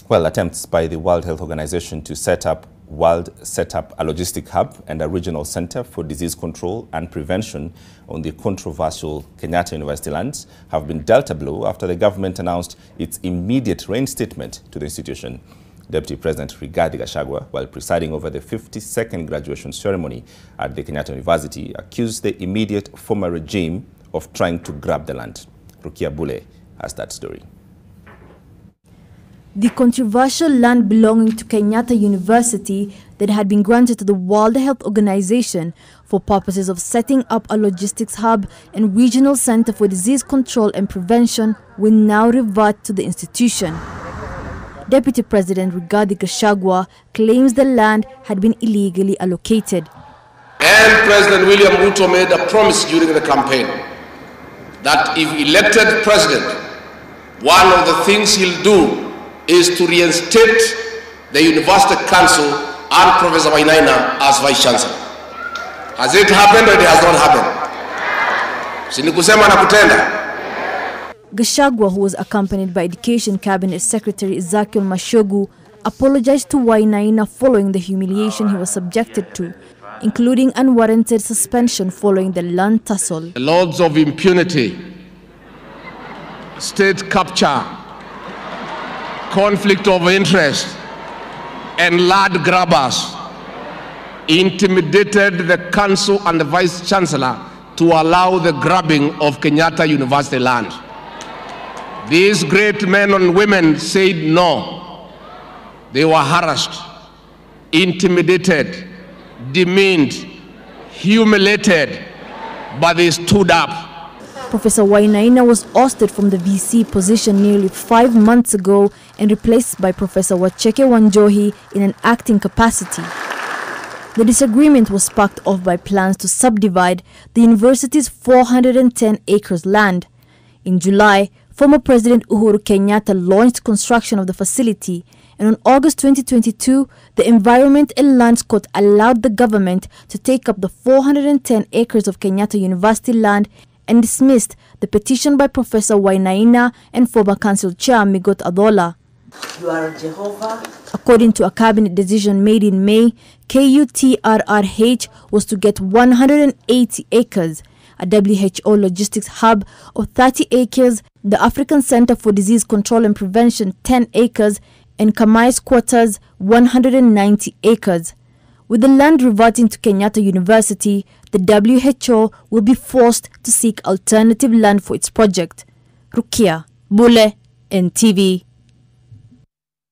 Well, attempts by the World Health Organization to set up a logistic hub and a regional center for disease control and prevention on the controversial Kenyatta University lands have been dealt a blow after the government announced its immediate reinstatement to the institution. Deputy President Rigathi Gachagua, while presiding over the 52nd graduation ceremony at the Kenyatta University, accused the immediate former regime of trying to grab the land. Rukia Bule has that story. The controversial land belonging to Kenyatta University that had been granted to the World Health Organization for purposes of setting up a logistics hub and regional center for disease control and prevention will now revert to the institution. Deputy President Rigathi Gachagua claims the land had been illegally allocated. And President William Ruto made a promise during the campaign that if elected president, one of the things he'll do is to reinstate the University Council and Professor Wainaina as Vice Chancellor. Has it happened or it has not happened? Sinikusema na kutenda. Gachagua, who was accompanied by Education Cabinet Secretary Ezekiel Mashogu, apologized to Wainaina following the humiliation he was subjected to, including unwarranted suspension following the land tussle. The lords of impunity, state capture, conflict of interest, and land grabbers intimidated the council and the vice chancellor to allow the grabbing of Kenyatta University land. These great men and women said no. They were harassed, intimidated, demeaned, humiliated, but they stood up. Professor Wainaina was ousted from the VC position nearly 5 months ago and replaced by Professor Wacheke Wanjohi in an acting capacity. The disagreement was sparked off by plans to subdivide the university's 410 acres land. In July, former President Uhuru Kenyatta launched construction of the facility, and on August 2022, the Environment and Lands Court allowed the government to take up the 410 acres of Kenyatta University land and dismissed the petition by Professor Wainaina and former Council Chair Migot Adhola. You are Jehovah. According to a cabinet decision made in May, KUTRRH was to get 180 acres, a WHO logistics hub of 30 acres, the African Center for Disease Control and Prevention 10 acres, and Kamai's quarters 190 acres. With the land reverting to Kenyatta University, the WHO will be forced to seek alternative land for its project. Rukia Bule, NTV.